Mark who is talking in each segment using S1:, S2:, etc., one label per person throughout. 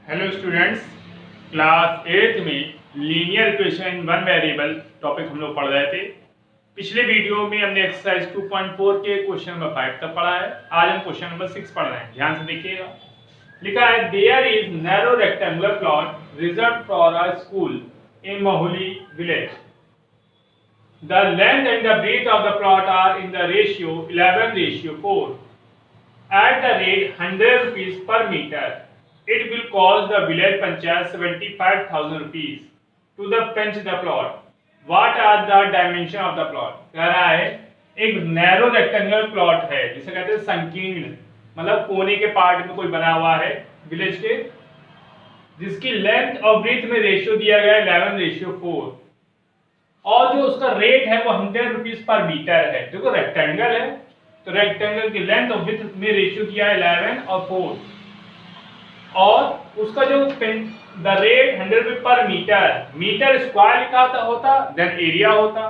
S1: Hello students, class 8 में linear equation in one variable topic हम लोग पढ़ रहे थे। पिछले वीडियो में हमने एक्सरसाइज 2.4 के क्वेश्चन नंबर 5 तक पढ़ा है। आज हम क्वेश्चन नंबर 6 पढ़ रहे हैं, ध्यान से देखिएगा। लिखा है there is narrow rectangular plot reserve for a school in Mahuli village. The length and the breadth of the plot are in the ratio 11:4 at the rate 100 rupees per meter. It will cost the village panchayat 75,000 rupees to the pinch the plot. What are the dimension of the plot? कह रहा है एक narrow rectangular plot है, जिसे कहते हैं संकीर्ण, मतलब कोने के पार्ट में कोई बना हुआ है विलेज के, जिसकी लेंथ और ब्रीथ में रेशियो दिया गया है 11:4 और जो उसका रेट है वो 100 रुपीज पर मीटर है। देखो रेक्टेंगल है तो रेक्टेंगल की लेंथ और विड्थ में रेशियो दिया है 11 और 4 और उसका जो द रेट 100 रुपए पर मीटर, मीटर स्क्वायर लिखा होता देन एरिया होता,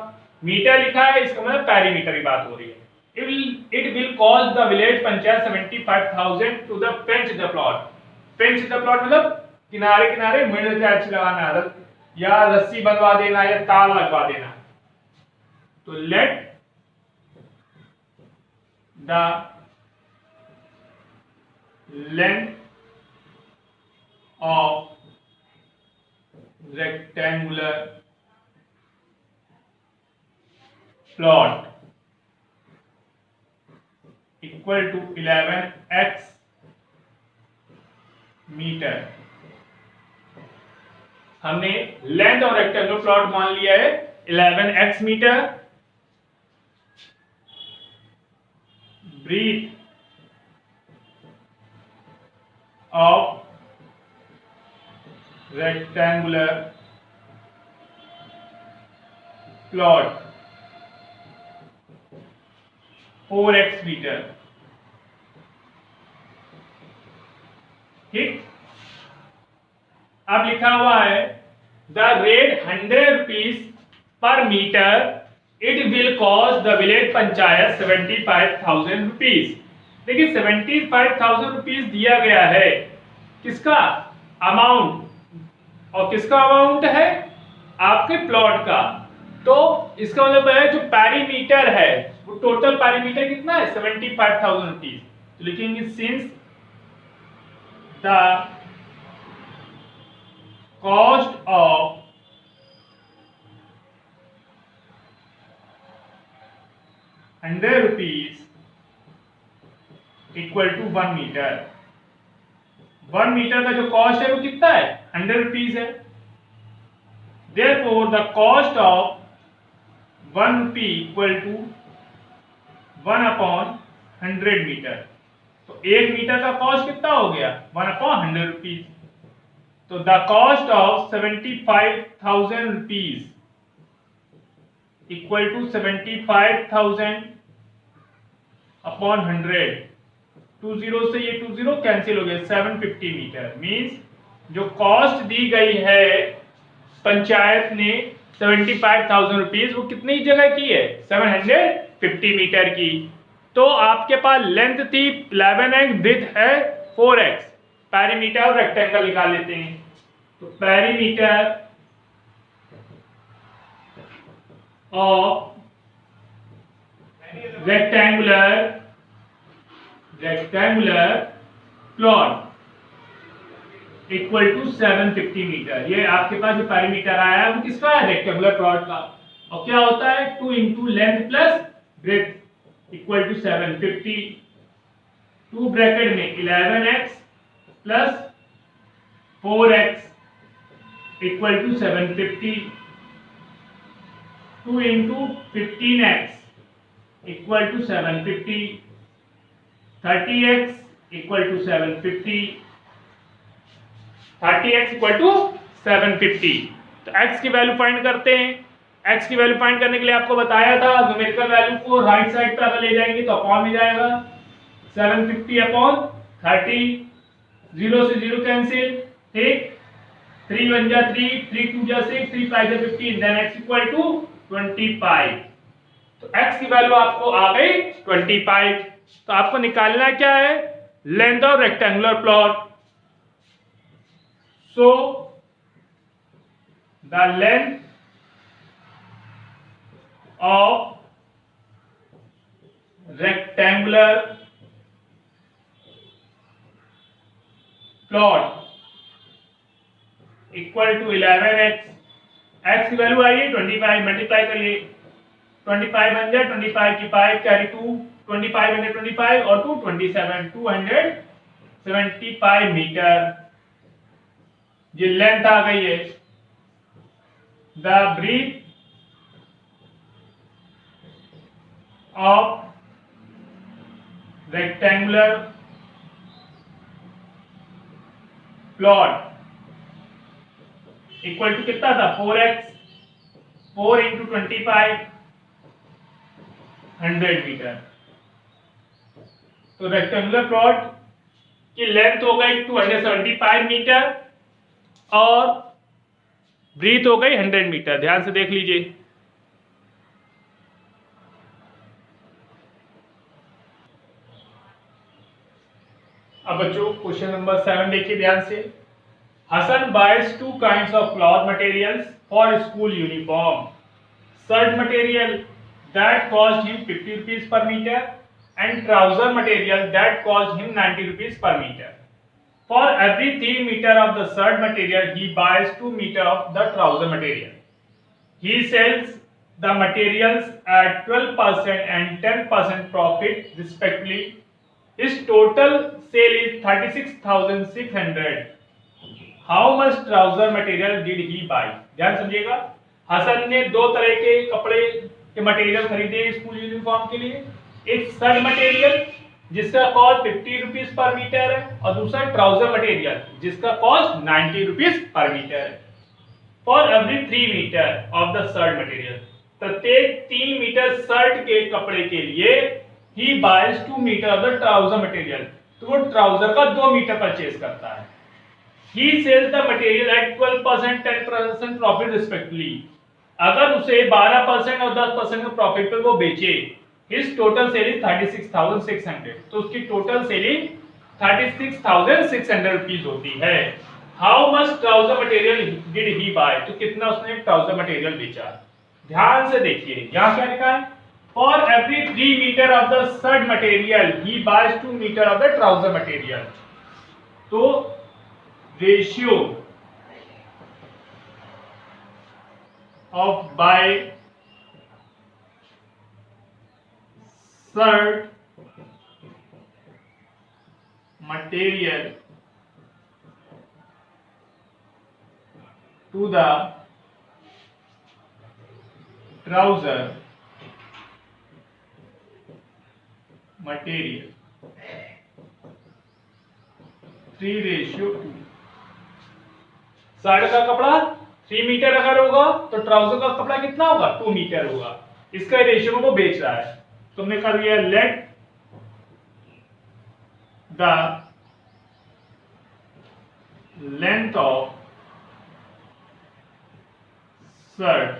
S1: मीटर लिखा है इसका मतलब पेरीमीटर की बात हो रही है। It will cost the village panchayat 75,000 to the pinch the plot. Pinch the plot मतलब किनारे किनारे मिडल टैच लगाना या रस्सी बनवा देना या तार लगवा देना। तो लेट the length of rectangular plot equal to 11x metre. हमने लेंथ और रेक्टेंगुलर प्लॉट मान लिया है 11x metre, breadth of rectangular plot 4x metre. ठीक, अब लिखा हुआ है the rate 100 rupees per metre, it will cost the village panchayat 75,000 rupees. देखिए 75,000 रुपीज दिया गया है, किसका अमाउंट, और किसका अमाउंट है आपके प्लॉट का। तो इसका मतलब है जो पेरीमीटर है वो टोटल पेरीमीटर कितना है 75,000 रुपीज। तो लिखेंगे since the cost of ₹100 equal to 1 metre. 1 metre का जो कॉस्ट है वो कितना है 100 रुपीज है। Therefore the cost of 1 rupee equal to 1/100 metre. तो 1 मीटर का कॉस्ट कितना हो गया 1/100 रुपीज। तो the cost of 75,000 rupees equal to 75,000 upon 100। 20 से ये 20 कैंसिल हो गया, 750 मीटर। मीन्स जो कॉस्ट दी गई है पंचायत ने 75,000 रुपीज, वो कितनी जगह की है 750 मीटर की। तो आपके पास लेंथ थी 11x, ब्रीथ है 4x, पेरीमीटर और रेक्टेंगल निकाल लेते हैं। तो perimeter of rectangular plot equal to 750 metre. ये आपके पास जो पेरीमीटर आया है वो किसका है रेक्टेंगुलर प्लॉट का। और क्या होता है 2 into length plus breadth equal to 750। 2 bracket में 11x plus 4x equal to 750। 2 into 15x equal to 750। 30x equal to 750। 30x equal to 750। तो x की वैल्यू फाइंड करते हैं। x की वैल्यू फाइंड करने के लिए आपको बताया था न्यूमेरिकल वैल्यू को राइट साइड पर अगर ले जाएंगे तो अपॉन में जाएगा 750 अपॉन 30, 0 से 0 कैंसिल। ठीक, 3 1 जा 3, 3 2 जा 6, 3 5 जा 15, देन x इक्वल टू 25। तो x की वैल्यू आपको आ गई 25। तो आपको निकालना क्या है length of rectangular plot. So the length of rectangular plot equal to 11x, x की वैल्यू आई है 25, मल्टीप्लाई करिए 25 बन जाए 25 की 5 कैरी 2, 25 बन जाए 25 और 2 27, 275 मीटर ये लेंथ आ गई है। The breadth of rectangular plot equal to कितना था 4x, 4 इंटू 25 100 मीटर। तो रेक्टेंगुलर प्लॉट की लेंथ हो गई 275 मीटर और ब्रीथ हो गई 100 मीटर। ध्यान से देख लीजिए। अब बच्चों क्वेश्चन नंबर 7 देखिए ध्यान से। Hassan buys two kinds of cloth materials for school uniform. Shirt material that cost him 50 rupees per meter and trouser material that cost him 90 rupees per meter. For every 3 meter of the shirt material, he buys 2 meter of the trouser material. He sells the materials at 12% and 10% profit respectively. His total sale is 36,600. How much trouser material did he by. ध्यान समझिएगा, हसन ने दो तरह के कपड़े के material खरीदे school uniform के लिए। एक शर्ट मटेरियल जिसका कॉस्ट 50 रुपीज पर मीटर है और दूसरा ट्राउजर मटेरियल जिसका कॉस्ट 90 रुपीज पर मीटर है। For every 3 metre of the shirt material, प्रत्येक 3 मीटर शर्ट के कपड़े के लिए ही buys 2 metre of the trouser material, तो वो ट्राउजर का 2 मीटर परचेज करता है। He sells the material at 12%, 10% profit respectively. अगर उसे 12% और 10% के प्रॉफिट पे वो बेचे, his total sale is 36,600. तो उसकी टोटल सेलिंग 36,600 रुपीज होती है। How much trouser material did he buy? तो कितना उसने ट्राउजर मटेरियल बेचा। ध्यान से देखिए यहाँ क्या लिखा है, for every 3 meter of the shirt material he buys 2 meter of the trouser material. तो ratio of buy shirt material to the trouser material 3:2। Shirt का कपड़ा 3 मीटर अगर होगा तो ट्राउजर का कपड़ा कितना होगा 2 मीटर होगा। इसका रेशियो में वो बेच रहा है। तुमने कर दिया let the length of shirt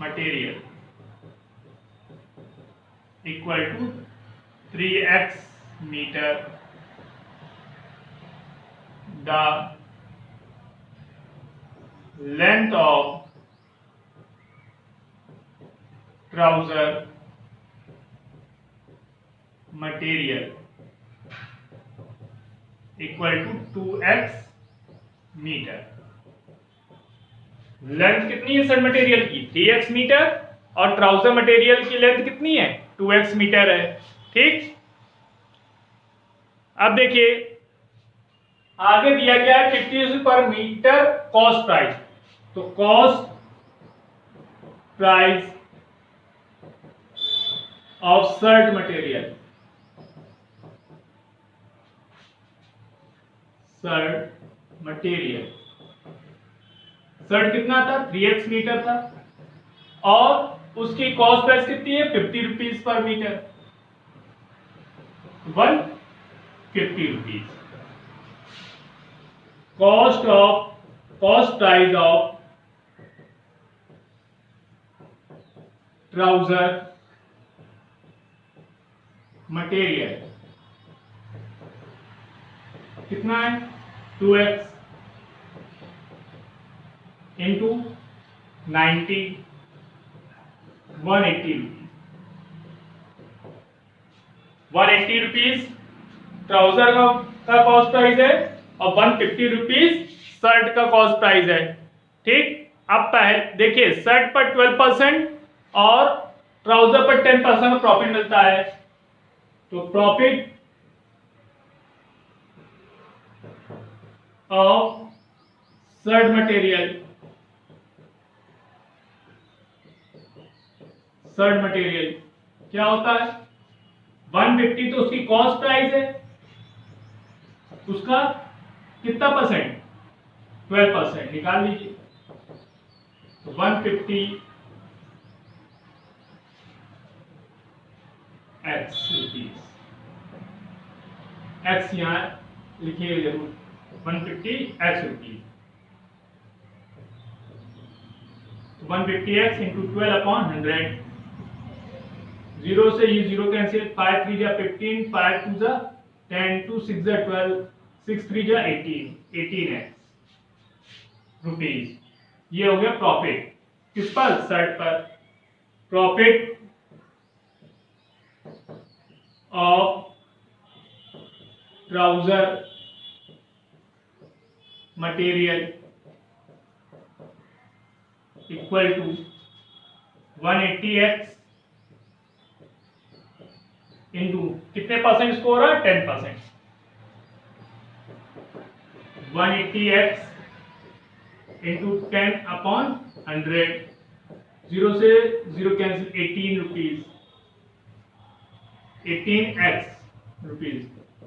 S1: material equal to 3x metre the length of trouser material equal to 2x metre. Length कितनी है शर्ट मटेरियल की 3x मीटर और ट्राउजर मटेरियल की लेंथ कितनी है 2x मीटर है। ठीक, अब देखिए आगे दिया गया है 50 पर मीटर कॉस्ट प्राइस। तो cost price of shirt material, shirt material, shirt कितना था 3x मीटर था और उसकी कॉस्ट प्राइस कितनी है 50 rupees per metre, 150 rupees. cost price of trouser material कितना है 2x इंटू 90 180 रुपीज ट्राउजर का कॉस्ट प्राइस है और 150 रुपीज शर्ट का कॉस्ट प्राइस है। ठीक, अब पहले देखिए शर्ट पर 12% और ट्राउजर पर 10% प्रॉफिट मिलता है। तो प्रॉफिट ऑफ शर्ट मटेरियल क्या होता है? 150 तो उसकी कॉस्ट प्राइस है, उसका कितना परसेंट? 12% निकाल लीजिए। तो 150 x रुपीज, x यहां लिखिए जरूर, 150 x रुपीज। 150x इंटू 12/100, 0 से ये 0 कैंसिल, 5 3 जा 15, 5 2 जा 10, 2 6 जा 12, 6 3 जा 18x रुपीज। ये हो गया प्रॉफिट किस पर? शर्ट पर। Profit of trouser material equal to 180x into कितने परसेंट स्कोर है? 10%। 180x इंटू 10/100, 0 से 0 कैंसिल, 18 रुपीज, 18x रुपीज।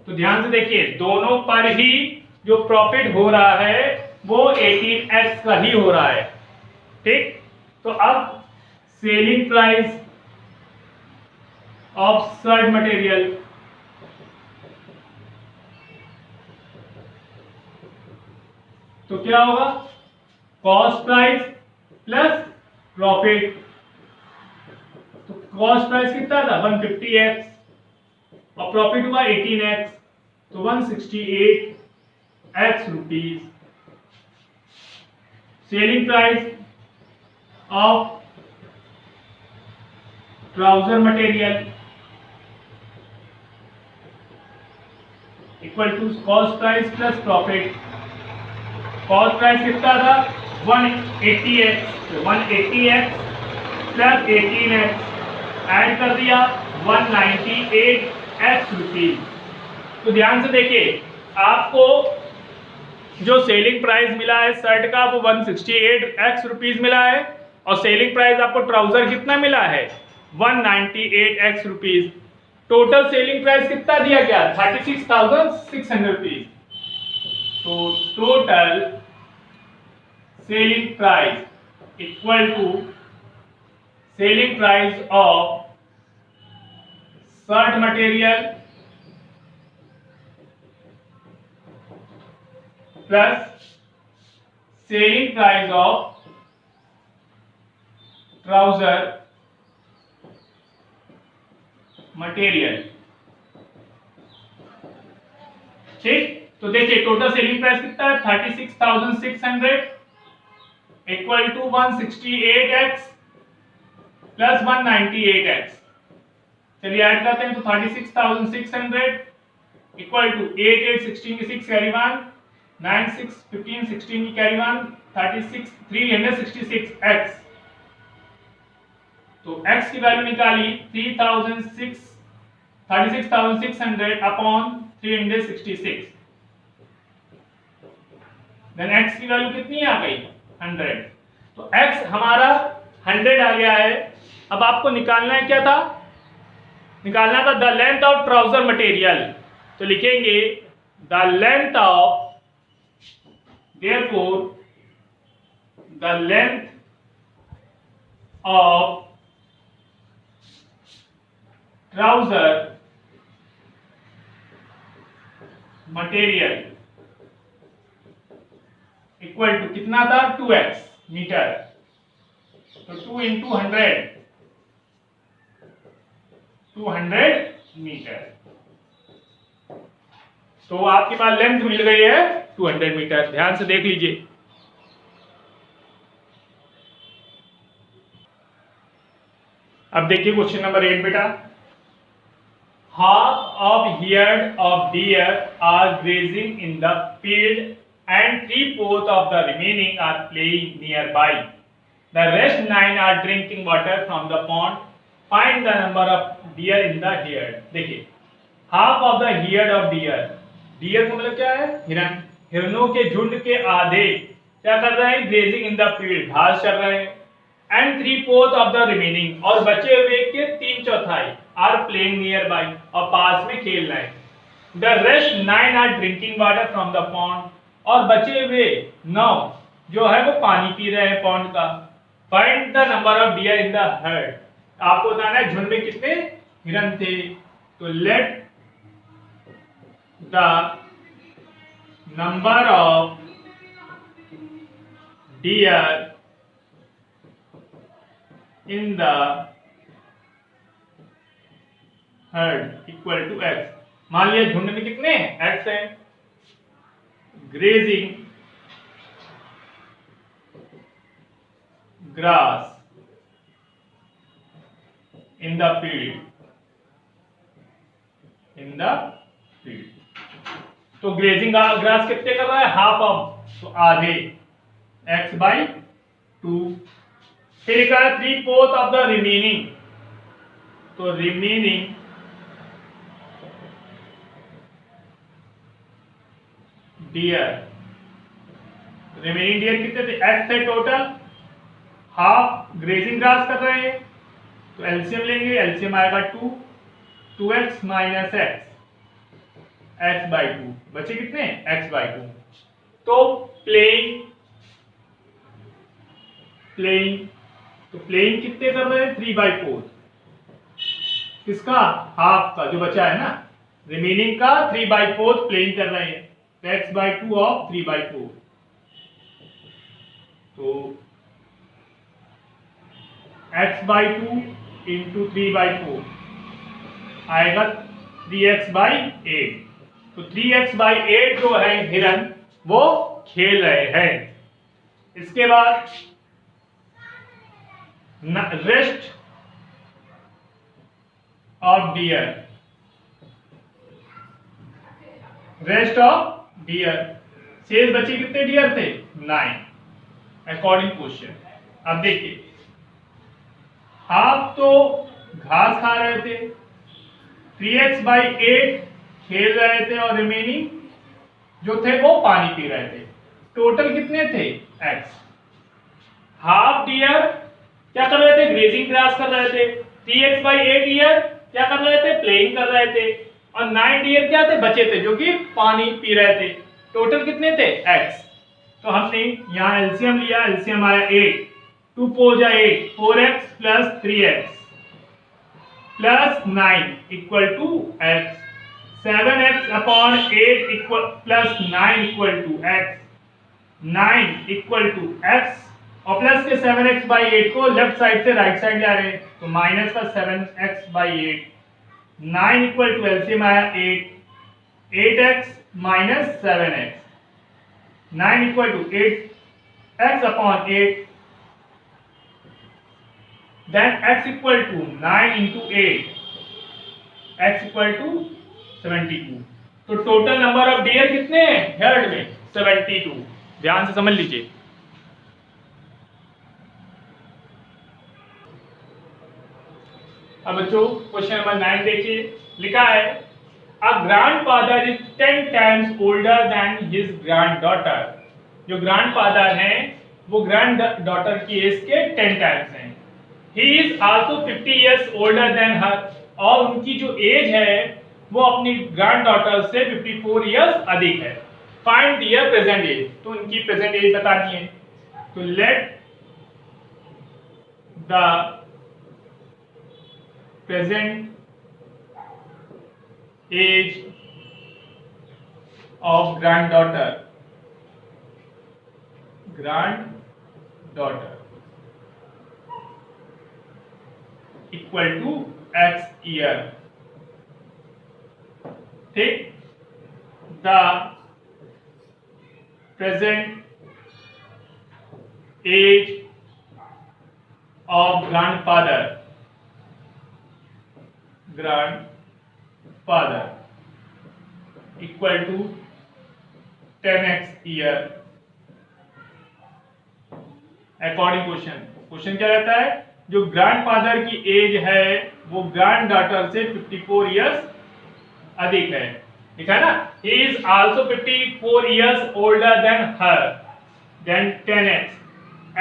S1: तो ध्यान से देखिए दोनों पर ही जो प्रॉफिट हो रहा है वो 18x का ही हो रहा है। ठीक, तो अब selling price of shirt material तो क्या होगा? Cost price plus profit. तो कॉस्ट प्राइस कितना था? 150x और प्रॉफिट हुआ 18x, तो 168x rupees. Selling price of trouser material equal to cost price plus profit. Cost price कितना था? 180x, 180x plus 18x add कर दिया 198x रुपीज। तो ध्यान से देखिए आपको जो सेलिंग प्राइस मिला है शर्ट का वो 168x रुपीज मिला है और सेलिंग प्राइस आपको ट्राउजर कितना मिला है? 198x rupees. Total selling price कितना दिया गया? 36,600 रुपीज। तो total selling price equal to selling price of shirt material plus selling price of trouser material. ठीक, तो देखिए टोटल सेलिंग प्राइस कितना है? 36,600 equal to 168x plus 198x। चलिए ऐड करते हैं। तो 36,600 इक्वल टू 8 8 16 की 6 कैरी 1, 9 6 15 16 की कैरी 1, 36 366x। तो x की वैल्यू निकाली 36,600 अपॉन 366। देन x की वैल्यू कितनी आ गई? 100। तो x हमारा 100 आ गया है। अब आपको निकालना है क्या था? निकालना था the length of trouser material. तो लिखेंगे the length of, therefore the length of trouser material equal to कितना था? 2x metre. तो 2 इंटू 100, 200 मीटर। तो आपके पास लेंथ मिल गई है 200 मीटर। ध्यान से देख लीजिए। अब देखिए क्वेश्चन नंबर 8 बेटा। Half of herd of deer are grazing in the field and 3/4 of the remaining are playing nearby. The rest 9 are drinking water from the pond. Find the number of deer in the herd. देखिए half of the herd of deer, deer का मतलब क्या है? हिरन। हिरनों के झुंड के आधे क्या कर रहे हैं? ग्रेजिंग इन द फील्ड, घास चर रहे हैं। एंड 3/4 ऑफ द रिमेनिंग, और बचे हुए के 3/4 आर प्लेइंग नियर बाई, और पास में खेल रहे हैं। The rest 9 are drinking water from the pond, और बचे हुए 9 जो है वो पानी पी रहे हैं पॉन्ड का। Find the number of deer in the heard. आपको बताना है झुंड में कितने हिरन थे। तो let the number of dear in the herd equal to x। मान लिया झुंड में कितने x है। Grazing grass in the field, in the field. तो ग्रेजिंग ग्रास कितने कर रहा है? हाफ ऑफ, तो आधे, x/2। फिर लिखा है 3/4 ऑफ द रिमेनिंग, तो रिमेनिंग डियर, रिमेनिंग डियर कितने थे? एक्स है टोटल, हाफ ग्रेजिंग ग्रास कर रहे हैं, तो एलसीएम लेंगे। एलसीएम आएगा 2, 2x माइनस x/2, बचे कितने? x/2। तो प्लेइंग तो प्लेइंग कितने कर रहे हैं? 3/4। किसका? हाफ का, जो बचा है ना, रिमेनिंग का 3/4 प्लेइंग कर रहे हैं। तो x/2 ऑफ 3/4, तो x/2 इंटू 3/4 आएगा 3x/8। तो 3x/8 जो है हिरन वो खेल रहे हैं। इसके बाद rest of dear, rest of dear, शेष बचे कितने डियर थे? 9 अकॉर्डिंग क्वेश्चन। अब देखिए हाफ तो घास खा रहे थे, 3x/8 खेल रहे थे, और रिमेनिंग जो थे वो पानी पी रहे थे। टोटल कितने थे? x। हाफ डियर क्या कर रहे थे? ग्रेजिंग ग्रास कर रहे थे। 3x/8 डियर क्या कर रहे थे? प्लेइंग कर रहे थे। और 9 डियर क्या थे? बचे थे, जो कि पानी पी रहे थे। टोटल कितने थे? x। तो हमने यहाँ एलसीएम लिया, एलसीएम आया 8, 2 4 जा 8, 4x plus 3x plus 9 equal to x। 7x upon 8 equal plus 9 equal to x। 9 equal to x, और प्लस के 7x/8 को लेफ्ट साइड से राइट साइड जा रहे हैं, तो माइनस का 7x/8। 9 इक्वल टू एलसीएम आया 8, 8x minus 7x। 9 equal to 8x upon 8, then x equal to 9 into 8, x equal to 72। तो टोटल नंबर ऑफ डियर कितने हैं हर्ड में? 72। ध्यान से समझ लीजिए। अब बच्चों क्वेश्चन नंबर 9 देखिए। लिखा है a grandfather is 10 times older than his granddaughter. जो ग्रैंडफादर हैं वो ग्रैंडडॉटर की एज के 10 टाइम्स हैं। He is also 50 years older than her, और उनकी जो एज है वो अपनी ग्रैंडडॉटर से 54 इयर्स अधिक है। फाइंड दियर प्रेजेंट एज, तो उनकी प्रेजेंट एज बतानी है। तो let the present age of granddaughter equal to x year। ठीक, the present age of grandfather equal to 10x year according question क्या रहता है, जो ग्रैंडफादर की एज है वो ग्रैंड डॉटर से 54 इयर्स अधिक है, ठीक है ना। He is also 54 years older than her, then 10x,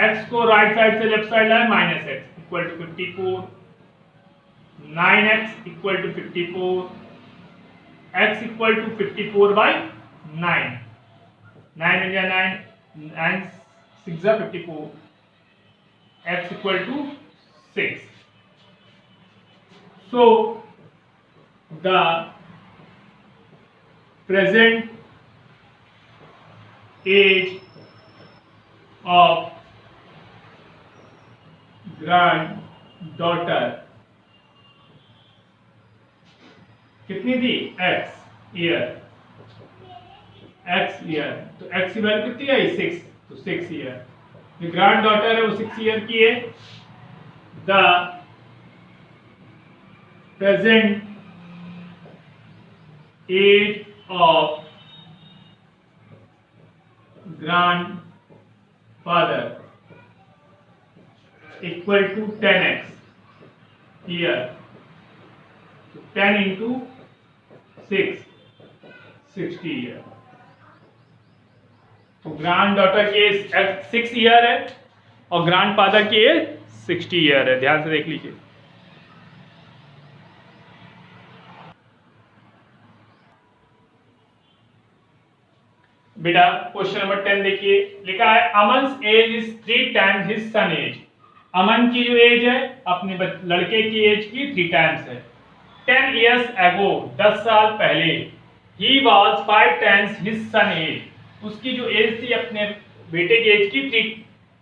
S1: x को राइट साइड से लेफ्ट साइड लाए, minus x equal to 54, 9x equal to 54, x equal to 54 by 9, 9 in 9, 9 6 54, x equal to 6. So the present age of granddaughter कितनी थी, x year, तो x की value कितनी आई 6, तो 6 year. जो ग्रैंड डॉटर है वो 6 ईयर की है। The present age of grandfather equal to 10x year, 10 into 6, 60 year. तो ग्रैंड डॉटर की एज 6 ईयर है और ग्रैंड फादर की एज 60 ईयर है, ध्यान से देख लीजिए। बेटा क्वेश्चन नंबर 10 देखिए, लिखा है Aman's age is 3 times his son age. Aman की जो एज है अपने लड़के की एज की 3 टाइम्स है। 10 years ago, 10 साल पहले, he was 5 times his son age, उसकी जो एज थी अपने बेटे की एज की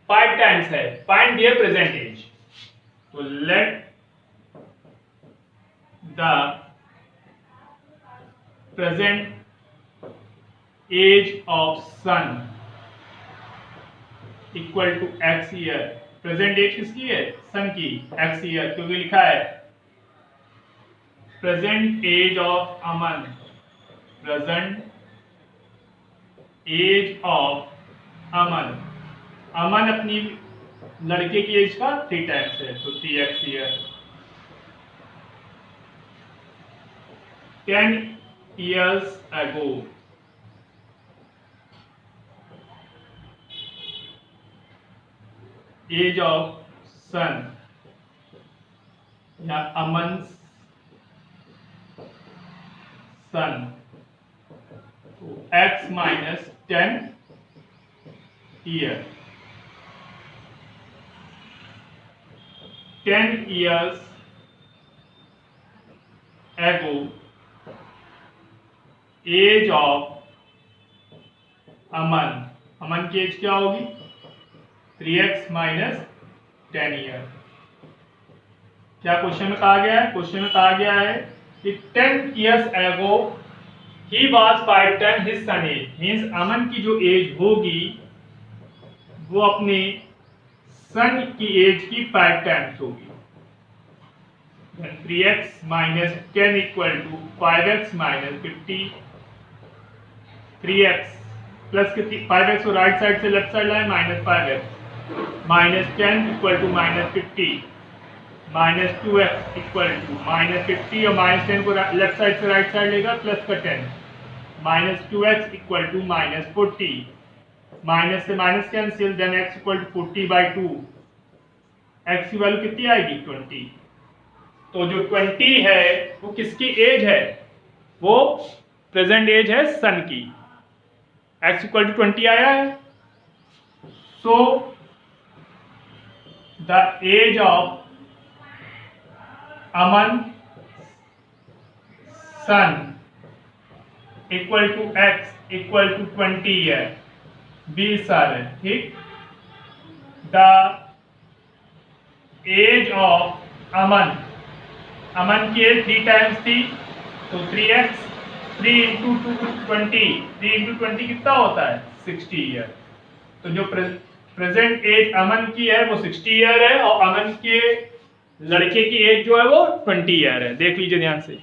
S1: 5 टाइम्स है। Find their present age. तो let the present age of son equal to x year. Present age किसकी है, सन की, x ईयर, क्योंकि लिखा है present age of Aman, present age of Aman, Aman अपनी लड़के की एज का 3 टाइम्स है, तो 3x year. 10 years ago, age of son या अमन सन, तो x minus 10 year. 10 years ago, age of Aman, Aman की एज क्या होगी 3x माइनस 10 ईयर। क्या क्वेश्चन में कहा गया है, क्वेश्चन में कहा गया है कि 10 years ago he was 5 times his son age, means Aman की जो एज होगी वो अपने सन की एज की 5 टाइम्स होगी। 3x minus 10 equal to 5x minus 50, 3x plus कितनी 5x को राइट साइड से लेफ्ट साइड लाए, minus 5x minus 10 equal to minus 50, minus 2x equal to minus 50 और माइनस 10 को लेफ्ट साइड से राइट साइड लेगा, प्लस का 10, minus 2x equal to minus 40, minus से minus cancel, then x equal to 40/2, x की value कितनी आएगी 20। तो जो 20 है वो किसकी एज है, वो प्रेजेंट एज है सन की, x इक्वल टू 20 आया है। So the age of Aman son equal to x equal to 20 year, 20 साल है, ठीक। The age of Aman, Aman की एज 3 टाइम्स थी, तो 3x 3 इंटू 20 कितना होता है 60 ईयर। तो जो प्रेजेंट एज अमन की है वो 60 ईयर है और अमन के लड़के की एज जो है वो 20 ईयर है। देख लीजिए ध्यान से।